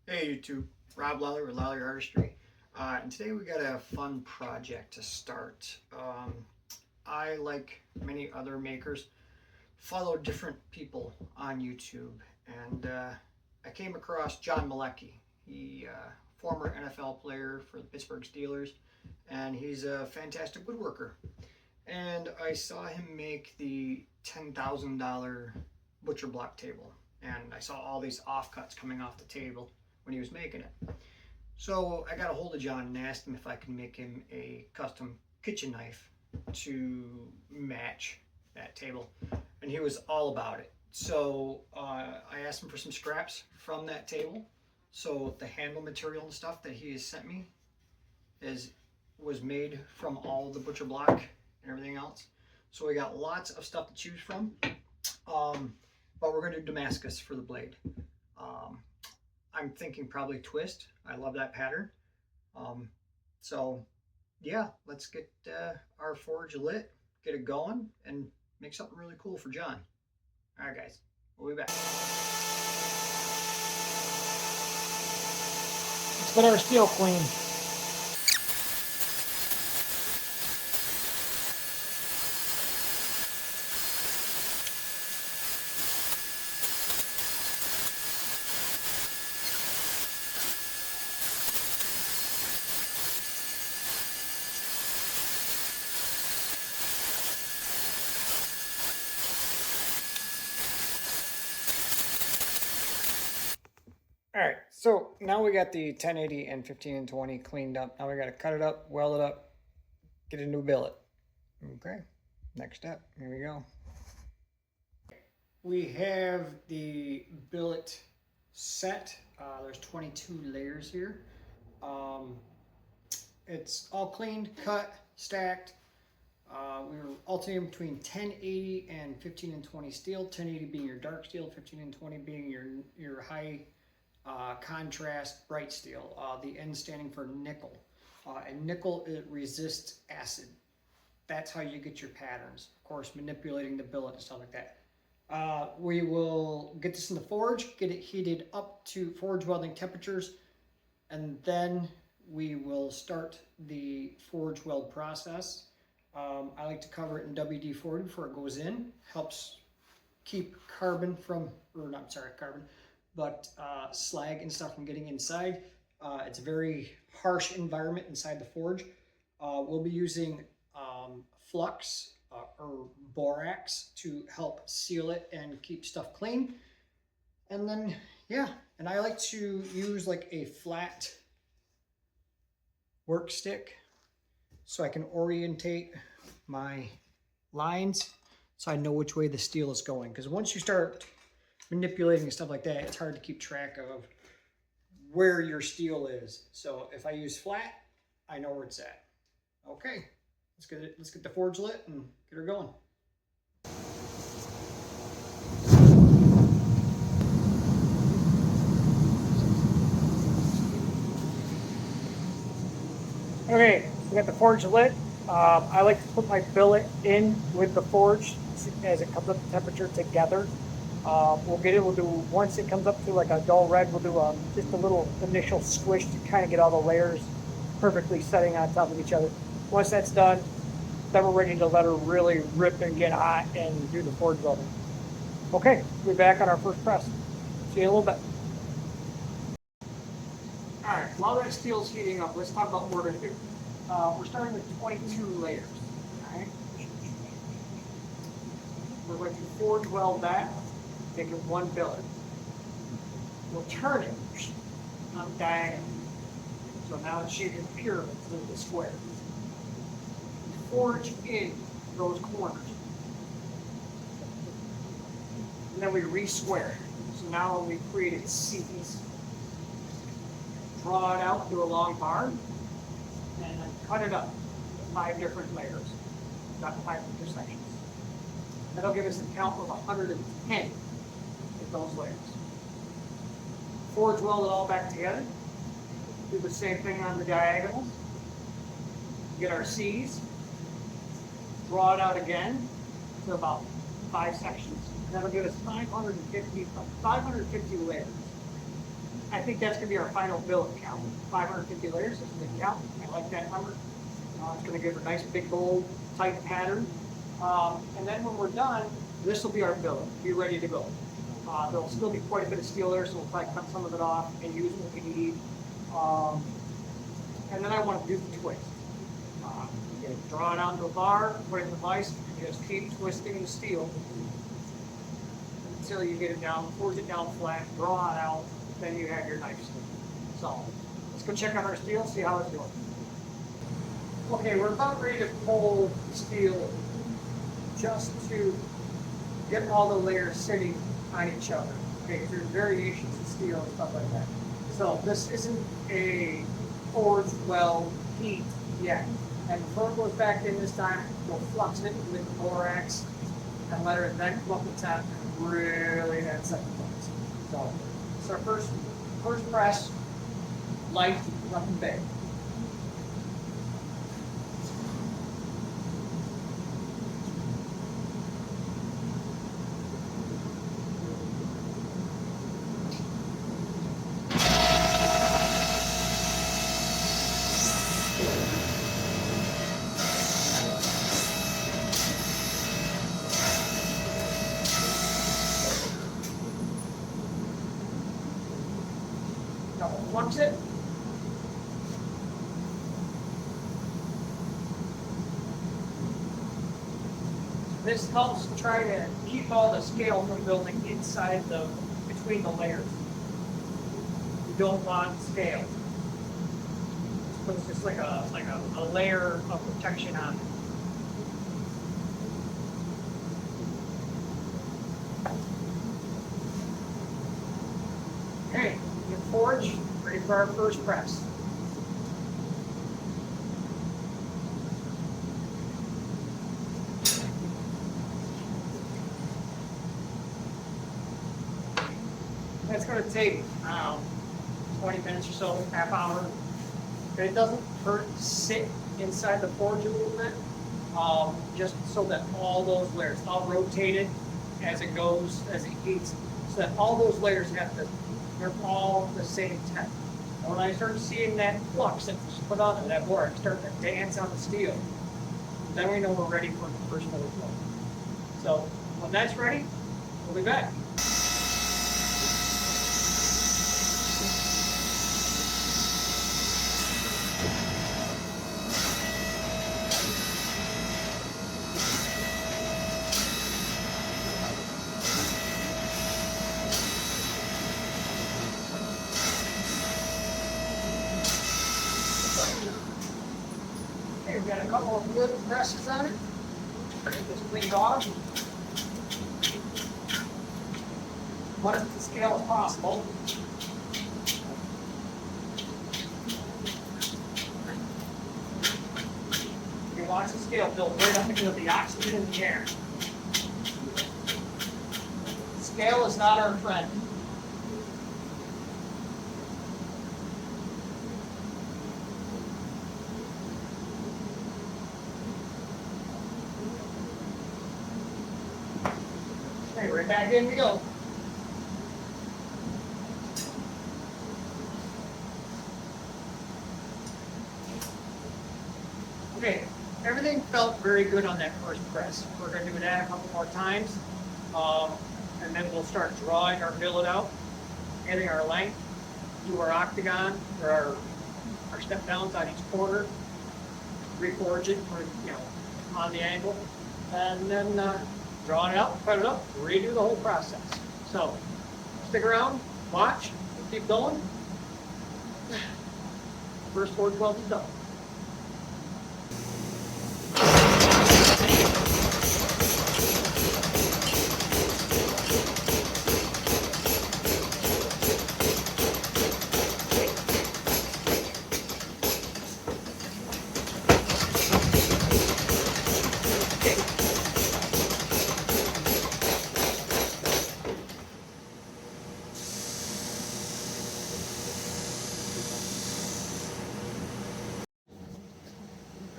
Hey YouTube, Rob Lally with Lally Artistry. And today we got a fun project to start. I, like many other makers, follow different people on YouTube. And I came across John Malecki. He former NFL player for the Pittsburgh Steelers. And he's a fantastic woodworker. And I saw him make the $10,000 butcher block table. And I saw all these offcuts coming off the table when he was making it. So I got a hold of John and asked him if I could make him a custom kitchen knife to match that table. And he was all about it. So I asked him for some scraps from that table. So the handle material and stuff that he has sent me was made from all the butcher block and everything else. So we got lots of stuff to choose from. But we're going to do Damascus for the blade. I'm thinking probably twist. I love that pattern. So yeah, let's get our forge lit, get it going, and make something really cool for John. All right, guys, we'll be back. Let's get our steel clean. All right, so now we got the 1080 and 15 and 20 cleaned up. Now we got to cut it up, weld it up, get a new billet. Okay, next step, here we go. We have the billet set. There's 22 layers here. It's all cleaned, cut, stacked. We were alternating between 1080 and 15 and 20 steel. 1080 being your dark steel, 15 and 20 being your high contrast bright steel. The N standing for nickel. And nickel, it resists acid. That's how you get your patterns. Of course, manipulating the billet and stuff like that. We will get this in the forge, get it heated up to forge welding temperatures, and then we will start the forge weld process. I like to cover it in WD-40 before it goes in. Helps keep carbon from, or not, sorry, carbon, but slag and stuff from getting inside. It's a very harsh environment inside the forge. We'll be using flux or borax to help seal it and keep stuff clean. And then, yeah, and I like to use like a flat work stick so I can orientate my lines so I know which way the steel is going. Because once you start manipulating and stuff like that, it's hard to keep track of where your steel is. So if I use flat, I know where it's at. Okay, let's get the forge lit and get her going. Okay, we got the forge lit. I like to put my billet in with the forge as it comes up to temperature together. We'll do, once it comes up to like a dull red, we'll do just a little initial squish to kind of get all the layers perfectly setting on top of each other. Once that's done, then we're ready to let her really rip and get hot and do the forge welding. Okay, we'll be back on our first press. See you in a little bit. All right, while that steel's heating up, let's talk about what we're going to do. We're starting with 22 layers. All right. We're going to forge weld that, making one billet. We'll turn it on diagonal. So now it's shaped in pyramids instead of the square. Forge in those corners. And then we re-square. So now we created C's. Draw it out through a long bar, and then cut it up to 5 different layers, not 5 intersections. That'll give us a count of 110 with those layers. Forge weld it all back together. Do the same thing on the diagonals. Get our C's. Draw it out again to about 5 sections. That'll give us 550 layers. I think that's going to be our final billet count. 550 layers is the count. I like that number. It's going to give a nice big bold tight pattern. And then when we're done, this will be our billet. Be ready to go. There'll still be quite a bit of steel there, so we'll probably cut some of it off and use what we need. And then I want to do the twist. Draw it onto a bar, put it in the vise, and just keep twisting the steel until you get it down, force it down flat, draw it out, then you have your knife steel. So let's go check on our steel, see how it's doing. Okay, we're about ready to pull the steel just to get all the layers sitting on each other. Okay, because there's variations in steel and stuff like that. So this isn't a forged weld heat yet. And before it goes back in this time, we'll flux it with the borax and let it then come up the top and really add second place. So it's our first press, light, nothing big. Flux it. This helps try to keep all the scale from building inside between the layers. You don't want scale. So it's just like a layer of protection on it. Okay, your forge ready for our first press. That's going to take 20 minutes or so, half hour. But it doesn't hurt to sit inside the forge a little bit, just so that all those layers, I'll rotate it as it goes, as it heats, so that all those layers they're all the same temp. And when I start seeing that flux that's put onto that board, start to dance on the steel, then we know we're ready for the first motor flow. So when that's ready, we'll be back. Okay, we've got a couple of good presses on it. Get this cleaned off. Put it to scale as possible. You watch the scale build right up into the oxygen in the air. Scale is not our friend. Okay, right back in we go. Okay, everything felt very good on that first press. We're going to do that a couple more times, and then we'll start drawing our billet out, getting our length, do our octagon, or our step downs on each quarter, reforge it for, on the angle, and then draw it out, cut it up, redo the whole process. So stick around, watch, we'll keep going. First forge weld is done.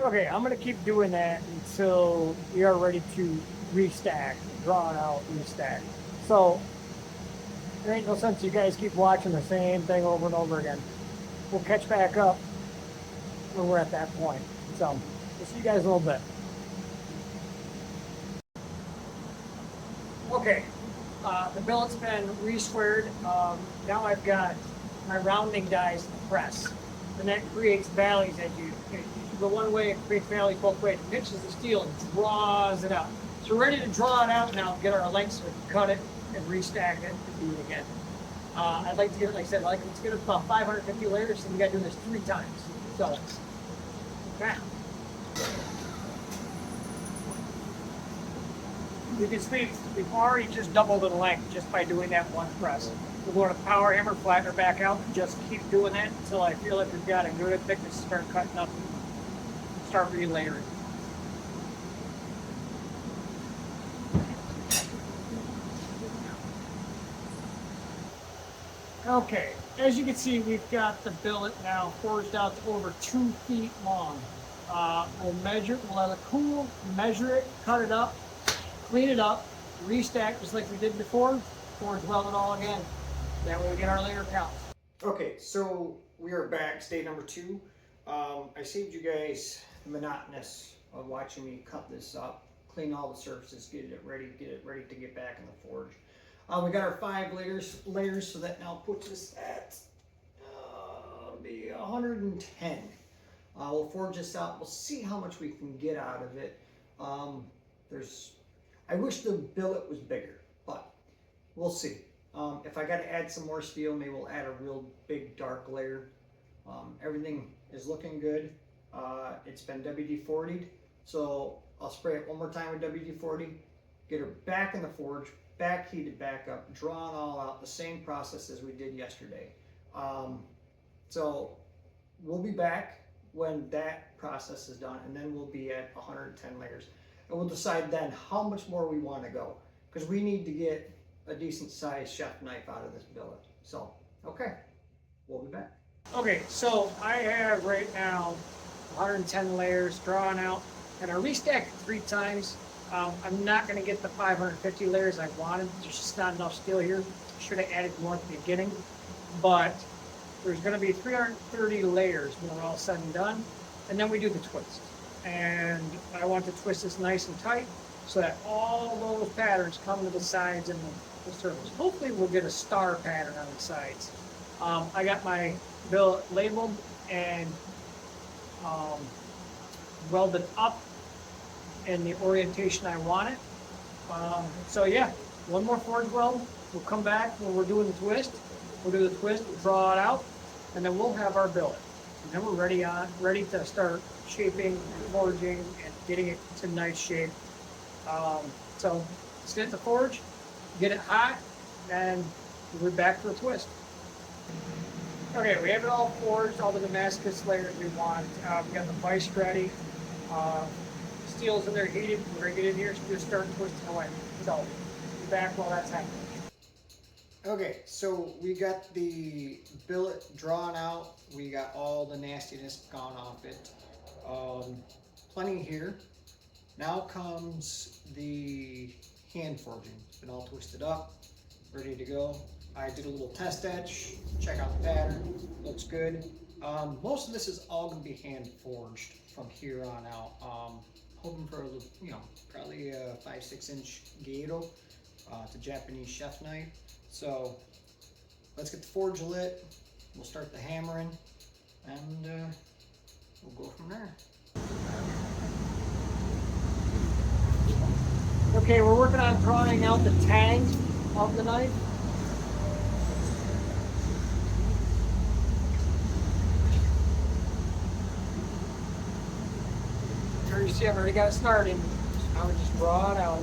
Okay, I'm going to keep doing that until we are ready to restack, draw it out, restack. So There ain't no sense you guys keep watching the same thing over and over again. We'll catch back up when we're at that point. So, we'll see you guys in a little bit. Okay, the billet's been re-squared. Now I've got my rounding dies in the press. And that creates valleys as you go one way, it creates valleys both ways. It pinches the steel and draws it out. So we're ready to draw it out now, get our lengths, so we can cut it and restack it and do it again. I'd like to get it, like I said, let's get it about 550 layers, so we got to do this 3 times. So, okay. You can see we've already just doubled in length just by doing that one press. We're going to power hammer, flatten her back out, and just keep doing that until I feel like we've got a good thickness to start cutting up and start relayering. Okay, as you can see, we've got the billet now forged out to over 2 feet long. We'll measure it, we'll let it cool, measure it, cut it up, clean it up, restack just like we did before, forge weld it all again. That way we get our layer count. Okay, so we are back, stage number 2. I saved you guys the monotonous of watching me cut this up, clean all the surfaces, get it ready to get back in the forge. We got our 5 layers, so that now puts us at be 110. We'll forge this out. We'll see how much we can get out of it. I wish the billet was bigger, but we'll see. If I got to add some more steel, maybe we'll add a real big dark layer. Everything is looking good. It's been WD-40'd, so I'll spray it one more time with WD-40, get her back in the forge, back heated back up, drawn all out, the same process as we did yesterday. So we'll be back when that process is done, and then we'll be at 110 layers. And we'll decide then how much more we want to go, because we need to get a decent sized chef knife out of this billet. So, okay, we'll be back. Okay, so I have right now 110 layers drawn out, and I restacked it 3 times. I'm not going to get the 550 layers I wanted. There's just not enough steel here. Should have added more at the beginning. But there's going to be 330 layers when we're all said and done. And then we do the twist. And I want to twist this nice and tight so that all those patterns come to the sides and the surface. Hopefully we'll get a star pattern on the sides. I got my billet labeled and welded up in the orientation I want it. So yeah, one more forge weld. We'll come back when we're doing the twist. We'll do the twist, we'll draw it out, and then we'll have our billet. And then we're ready to start shaping and forging and getting it to nice shape. So let's get the forge, get it hot, and we'll be back for the twist. Okay, we have it all forged, all the Damascus layers we want. We got the vise ready. Steel's in there heated. We're gonna get in here, so just start twisting away. So, be back while that's happening. Okay, so we got the billet drawn out. We got all the nastiness gone off it. Plenty here. Now comes the hand forging. It's been all twisted up, ready to go. I did a little test etch, check out the pattern, looks good. Most of this is all gonna be hand forged from here on out. Hoping for probably a 5-6 inch Gyuto. It's a Japanese chef knife. So let's get the forge lit. We'll start the hammering, and we'll go from there. Okay, we're working on drawing out the tang of the knife. Here you see I've already got it started. I would just draw it out.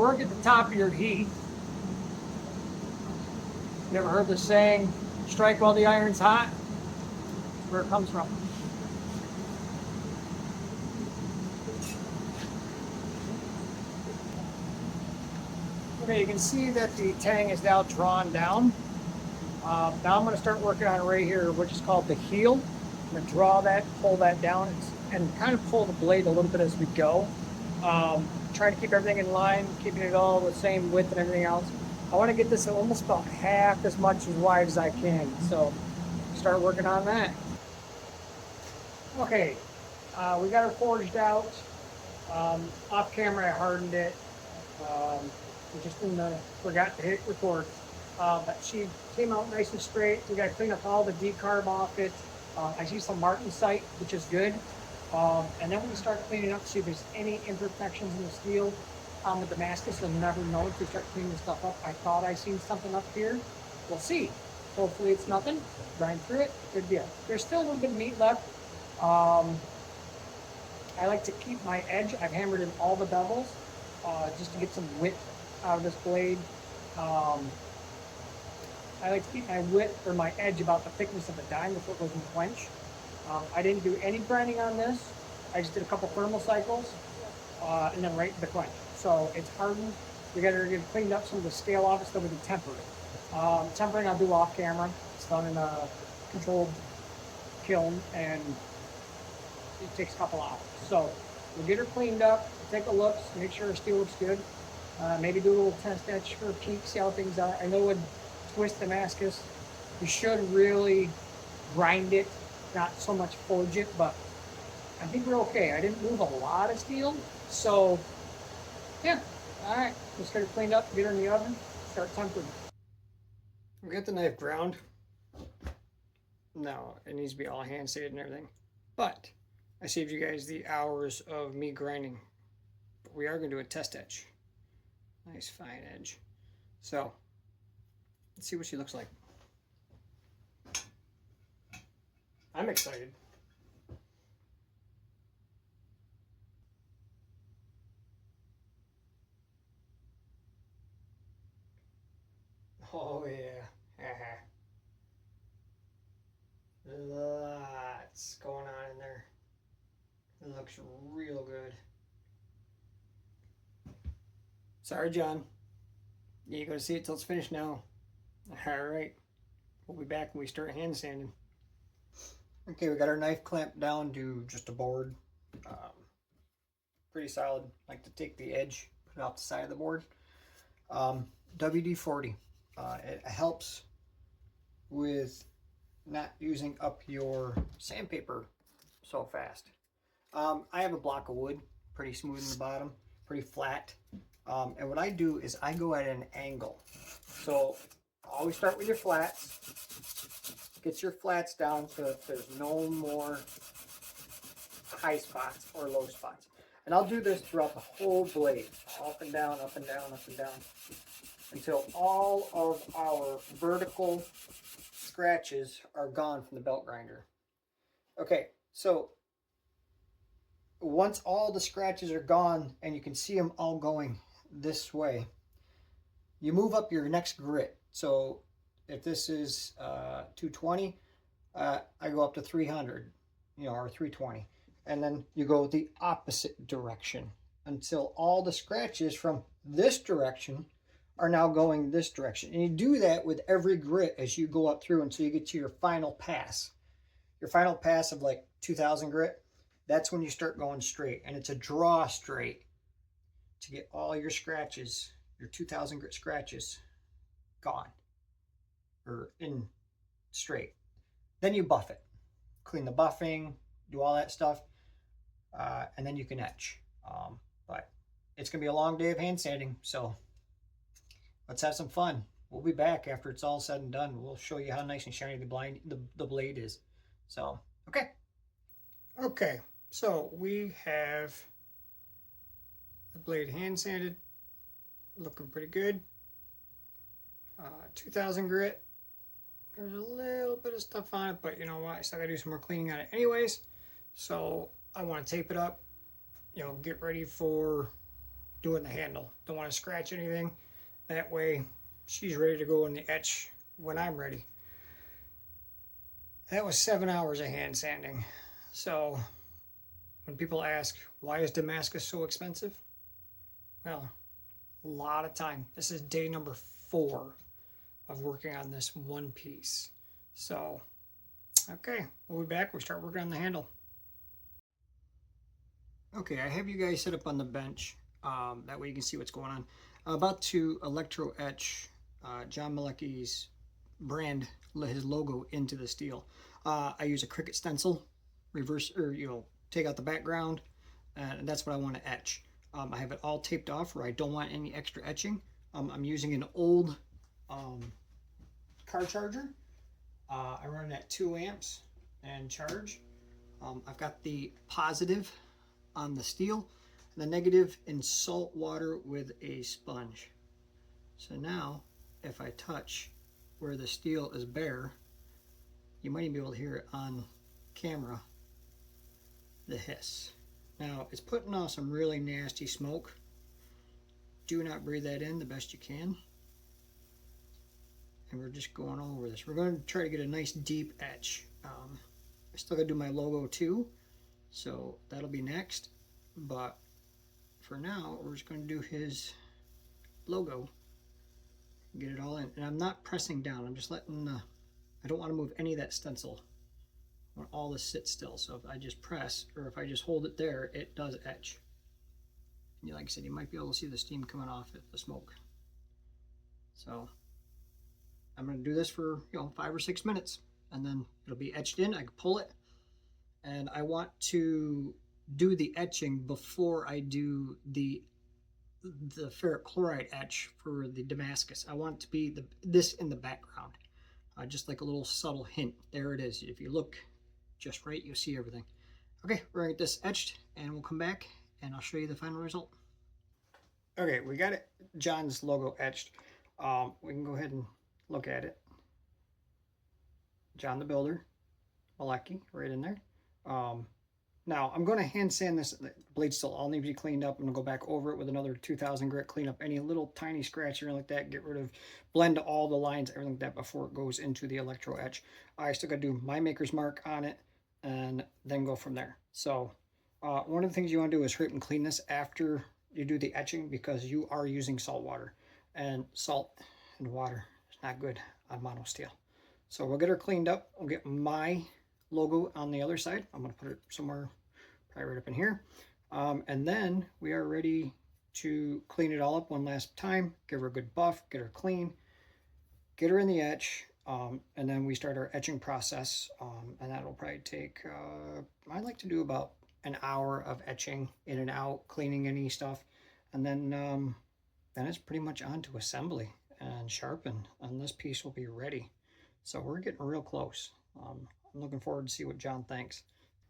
work at the top of your heat. You ever heard the saying, strike while the iron's hot? That's where it comes from. Okay, you can see that the tang is now drawn down. Now I'm going to start working on right here, which is called the heel. I'm going to draw that, pull that down, and kind of pull the blade a little bit as we go. Trying to keep everything in line, keeping it all the same width and everything else. I want to get this almost about half as much as wide as I can. So start working on that. Okay, we got her forged out. Off camera, I hardened it. We just forgot to hit record. But she came out nice and straight. We got to clean up all the decarb off it. I see some martensite, which is good. And then we start cleaning up, see if there's any imperfections in the steel. With Damascus, you'll never know if we start cleaning stuff up. I thought I seen something up here. We'll see. Hopefully it's nothing. Grind through it. Good deal. There's still a little bit of meat left. I like to keep my edge. I've hammered in all the bevels just to get some width out of this blade. I like to keep my width or my edge about the thickness of the dime before it goes in the quench. I didn't do any grinding on this. I just did a couple thermal cycles and then right in the quench. So it's hardened. We got to get cleaned up some of the scale off it so we can temper it. Tempering I'll do off camera. It's done in a controlled kiln and it takes a couple hours. So we'll get her cleaned up, take a look, make sure her steel looks good. Maybe do a little test etch for a peek, see how things are. I know with twist Damascus, you should really grind it, not so much forge it, but I think we're okay. I didn't move a lot of steel, so yeah. All right, let's get her cleaned up, get her in the oven, start tempering. We got the knife ground. No, it needs to be all hand sanded and everything, but I saved you guys the hours of me grinding. But we are going to do a test etch. Nice fine edge. So let's see what she looks like. I'm excited. Oh yeah. Lots going on in there. It looks real good. Sorry, John. You ain't gonna see it till it's finished now. Alright. We'll be back when we start hand sanding. Okay, we got our knife clamped down to just a board. Pretty solid. Like to take the edge, put it off the side of the board. WD-40. It helps with not using up your sandpaper so fast. I have a block of wood, pretty smooth in the bottom, pretty flat. And what I do is I go at an angle. So always start with your flats. Get your flats down so that there's no more high spots or low spots. And I'll do this throughout the whole blade, up and down, up and down, up and down, until all of our vertical scratches are gone from the belt grinder. Okay, so once all the scratches are gone and you can see them all going this way, you move up your next grit. So if this is 220, I go up to 300, or 320. And then you go the opposite direction until all the scratches from this direction are now going this direction. And you do that with every grit as you go up through until you get to your final pass. Your final pass of like 2000 grit, that's when you start going straight. And it's a draw straight to get all your scratches, your 2000 grit scratches, gone or in straight. Then you buff it, clean the buffing, do all that stuff, and then you can etch. But it's gonna be a long day of hand sanding, so let's have some fun. We'll be back after it's all said and done. We'll show you how nice and shiny the blade is. So okay, so we have the blade hand sanded, looking pretty good. 2000 grit. There's a little bit of stuff on it, but you know what? I still gotta do some more cleaning on it anyways. So I want to tape it up, get ready for doing the handle. Don't want to scratch anything. That way she's ready to go in the etch when I'm ready. That was 7 hours of hand sanding. So when people ask, why is Damascus so expensive? Well, a lot of time. This is day number 4 of working on this one piece. So, okay, we'll be back. We'll start working on the handle. Okay, I have you guys set up on the bench. That way you can see what's going on. I'm about to electro etch John Malecki's brand, his logo into the steel. I use a Cricut stencil, reverse, or take out the background, and that's what I want to etch. I have it all taped off where I don't want any extra etching. I'm using an old car charger. I run it at 2 amps and charge. I've got the positive on the steel, and the negative in salt water with a sponge. So now, if I touch where the steel is bare, you might even be able to hear it on camera, the hiss. Now, it's putting off some really nasty smoke. Do not breathe that in the best you can. And we're just going over this. We're going to try to get a nice deep etch. I still got to do my logo too, so that'll be next. But for now, we're just going to do his logo. Get it all in. And I'm not pressing down. I'm just letting I don't want to move any of that stencil. I want all this sit still. So if I just press, or if I just hold it there, it does etch. And like I said, you might be able to see the steam coming off it, the smoke. So I'm going to do this for 5 or 6 minutes, and then it'll be etched in. I can pull it, and I want to do the etching before I do the ferric chloride etch for the Damascus. I want it to be this in the background, just like a little subtle hint. There it is. If you look just right, you'll see everything. Okay, we're gonna get this etched, and we'll come back and I'll show you the final result. Okay, we got it. John's logo etched. We can go ahead and look at it. John the Builder, Malecki, right in there. Now I'm going to hand sand this. The blade still all needs to be cleaned up. I'm going to go back over it with another 2000 grit, clean up any little tiny scratch or like that, get rid of, blend all the lines, everything like that before it goes into the electro etch. I still got to do my maker's mark on it and then go from there. So one of the things you want to do is hurry up and clean this after you do the etching, because you are using salt water, and salt and water is not good on mono steel. So we'll get her cleaned up. We'll get my logo on the other side. I'm going to put it somewhere probably right up in here. And then we are ready to clean it all up one last time, give her a good buff, get her clean, get her in the etch, and then we start our etching process. And that'll probably take, I like to do about an hour of etching in and out, cleaning any stuff. And then it's pretty much on to assembly and sharpen, and this piece will be ready. So we're getting real close. I'm looking forward to see what John thinks.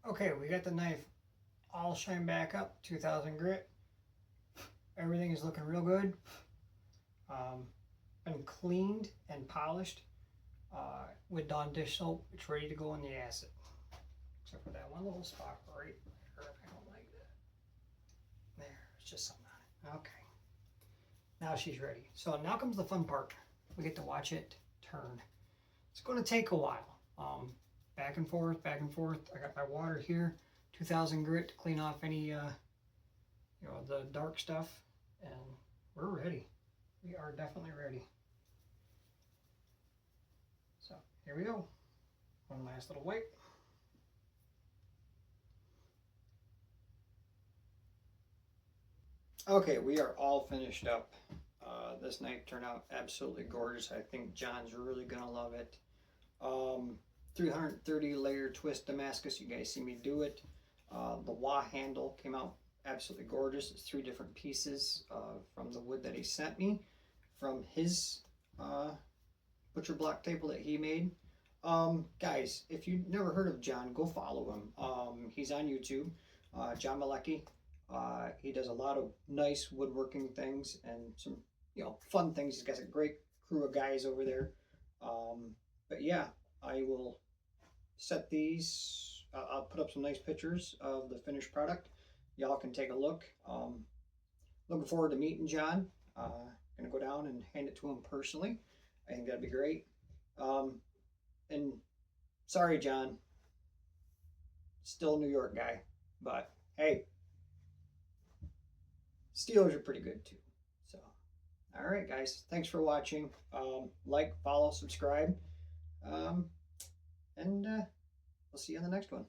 Okay, we got the knife all shined back up, 2000 grit. Everything is looking real good. Been cleaned and polished with Dawn dish soap. It's ready to go in the acid. Except for that one little spot right there. I don't like that. There, it's just something on it. Okay. Now she's ready. So now comes the fun part. We get to watch it turn. It's going to take a while. Back and forth, back and forth. I got my water here, 2000 grit to clean off any, the dark stuff, and we're ready. We are definitely ready. So here we go. One last little wipe. Okay, we are all finished up. This knife turned out absolutely gorgeous. I think John's really gonna love it. 330 layer twist Damascus. You guys see me do it. The wah handle came out absolutely gorgeous. It's 3 different pieces from the wood that he sent me from his butcher block table that he made. Guys, if you've never heard of John, go follow him. He's on YouTube, John Malecki. He does a lot of nice woodworking things and some fun things. He's got a great crew of guys over there. But yeah, I will set these. I'll put up some nice pictures of the finished product. Y'all can take a look. looking forward to meeting John. Gonna go down and hand it to him personally. I think that'd be great. And sorry, John, still a New York guy, but hey, Steelers are pretty good too. So, all right, guys, thanks for watching. Like, follow, subscribe, and we'll see you on the next one.